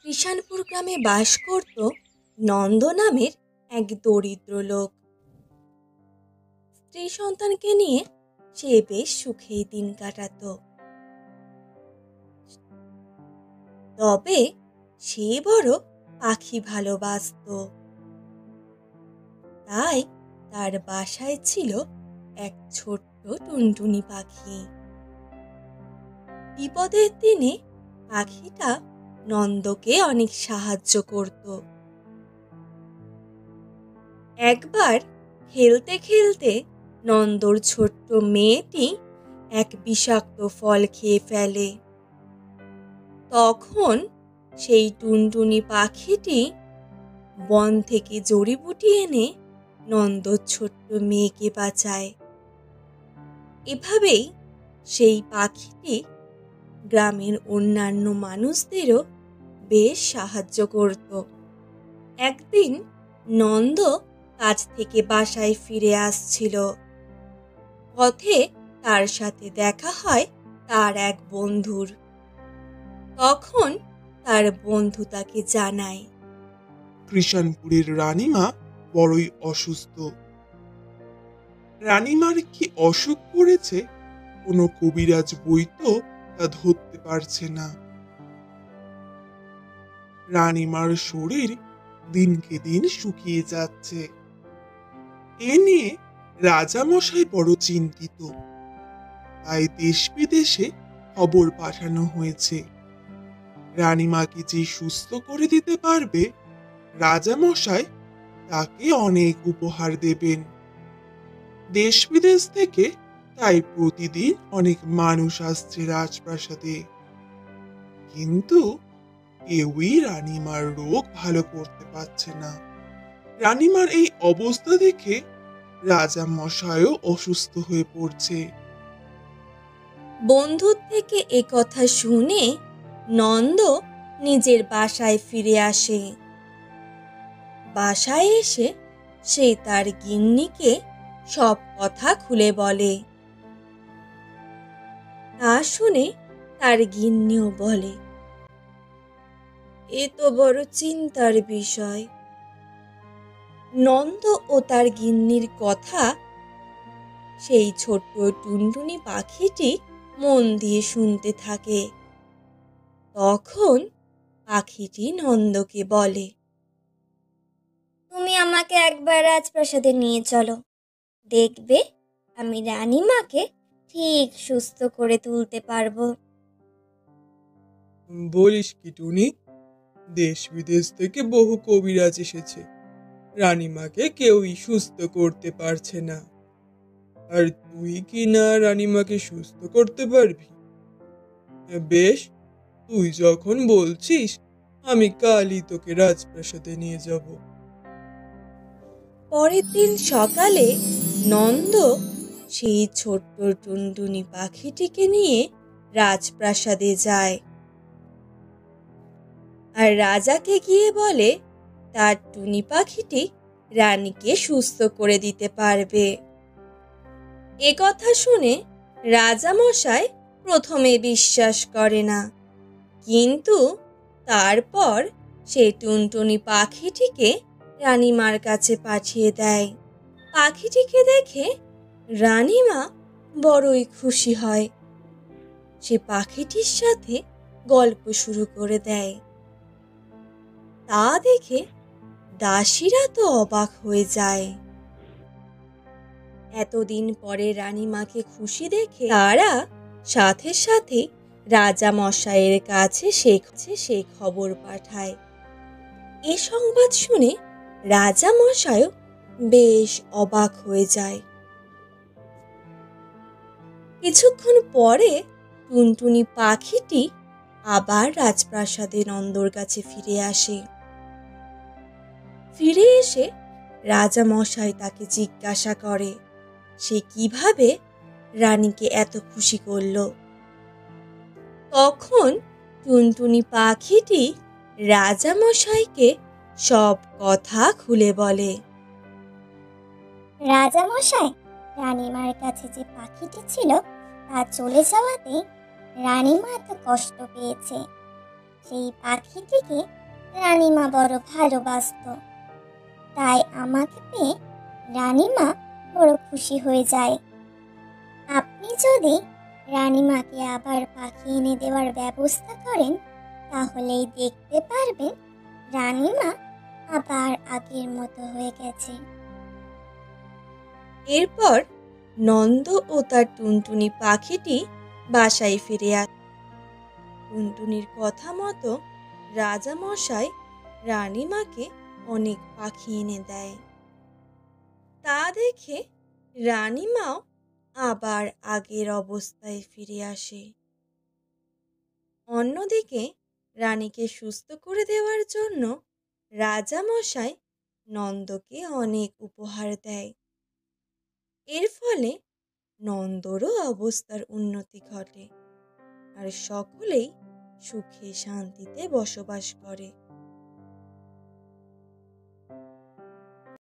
কৃষাণপুর গ্রামে বাস করত নন্দ নামের এক দরিদ্র লোক। স্ত্রী সন্তানকে নিয়ে সে বেশ সুখেই দিন কাটাতো। তবে সে বড় পাখি ভালোবাসতো। তাই তার বাসায় ছিল এক ছোট্ট টুনটুনি পাখি। বিপদের দিনে পাখিটা নন্দকে অনেক সাহায্য করত। একবার খেলতে খেলতে নন্দর ছোট্ট মেয়েটি এক বিষাক্ত ফল খেয়ে ফেলে। তখন সেই টুনটুনি পাখিটি বন থেকে জড়িবুটি এনে নন্দর ছোট্ট মেয়েকে বাঁচায়। এভাবেই সেই পাখিটি গ্রামের অন্যান্য মানুষদেরও বেশ সাহায্য করত। একদিন নন্দ কাজ থেকে বাসায় ফিরে আসছিল। পথে তার সাথে দেখা হয় তার এক বন্ধুর। তখন তার বন্ধু তাকে জানায়, কৃষাণপুরের রানীমা বড়ই অসুস্থ। রানীমার কি অসুখ করেছে কোনো কবিরাজ বই তো তা ধরতে পারছে না। রানীমার শরীর দিনকে দিন শুকিয়ে যাচ্ছে। এ নিয়ে রাজামশাই বড় চিন্তিত। তাই দেশ বিদেশে খবর পাঠানো হয়েছে। রানীমাকে যে সুস্থ করে দিতে পারবে রাজামশাই তাকে অনেক উপহার দেবেন। দেশ বিদেশ থেকে তাই প্রতিদিন অনেক মানুষ আসছে রাজপ্রাসাদে। কিন্তু কেউই রানীমার রোগ ভালো করতে পারছে না। রানীমার এই অবস্থা দেখে রাজা মশাইও অসুস্থ হয়ে পড়ছে। বন্ধুর থেকে এ কথা শুনে নন্দ নিজের বাসায় ফিরে আসে। বাসায় এসে সে তার গিন্নিকে সব কথা খুলে বলে। তা শুনে তার গিন্নিও বলে, এ তো বড় চিন্তার বিষয়। নন্দ ও তার গিন্নির কথা সেই ছোট্ট টুনটুনি পাখিটি মন দিয়ে শুনতে থাকে। তখন পাখিটি নন্দকে বলে, তুমি আমাকে একবার রাজপ্রাসাদে নিয়ে চলো, দেখবে আমি রানীমাকে ঠিক সুস্থ করে তুলতে পারবো। বলিস কি টুনি, দেশ বিদেশ থেকে বহু কবিরাজ এসেছে, রানীমাকে কেউই সুস্থ করতে পারছে না। আর তুই কি না রানীমাকে সুস্থ করতে পারবি? বেশ, তুই যখন বলছিস আমি কালই তোকে রাজপ্রাসাদে নিয়ে যাব। পরের দিন সকালে নন্দ সেই ছোট্ট টুনটুনি পাখিটিকে নিয়ে রাজপ্রাসাদে যায় আর রাজাকে গিয়ে বলে তার টুনি পাখিটি রানীকে সুস্থ করে দিতে পারবে। এ কথা শুনে রাজামশাই প্রথমে বিশ্বাস করে না, কিন্তু তারপর সে টুনটুনি পাখিটিকে রানীমার কাছে পাঠিয়ে দেয়। পাখিটিকে দেখে রানীমা বড়ই খুশি হয়। সে পাখিটির সাথে গল্প শুরু করে দেয়। তা দেখে দাসীরা তো অবাক হয়ে যায়। এতদিন পরে রানীমাকে খুশি দেখে তারা সাথে সাথে রাজা মশাইয়ের কাছে সে খবর পাঠায়। এ সংবাদ শুনে রাজা মশাইও বেশ অবাক হয়ে যায়। কিছুক্ষণ পরে টুনটুনি পাখিটি আবার রাজপ্রাসাদে নন্দর কাছে ফিরে আসে। ফিরে এসে রাজা মশাই তাকে জিজ্ঞাসা করে সে কিভাবে রানীকে এত খুশি করল। তখন টুনটুনি পাখিটি রাজা মশাইকে সব কথা খুলে বলে। রাজামশাই, রানীমার কাছে যে পাখিটি ছিল তা চলে যাওয়াতে রানীমা এত কষ্ট পেয়েছে। সেই পাখিটিকে রানীমা বড় ভালোবাসতো। তাই আমাকে পেয়ে রানীমা বড় খুশি হয়ে যায়। আপনি যদি রানীমাকে আবার পাখি এনে দেওয়ার ব্যবস্থা করেন, তাহলেই দেখতে পারবেন রানীমা আবার আগের মতো হয়ে গেছে। এরপর নন্দ ও তার টুনটুনি পাখিটি বাসায় ফিরে আসে। টুনটুনির কথা মতো রাজামশাই রানীমাকে অনেক পাখি এনে দেয়। তা দেখে রানীমাও আবার আগের অবস্থায় ফিরে আসে। অন্যদিকে রানীকে সুস্থ করে দেওয়ার জন্য রাজামশাই নন্দকে অনেক উপহার দেয়। এর ফলে নন্দরও অবস্থার উন্নতি ঘটে আর সকলেই সুখে শান্তিতে বসবাস করে।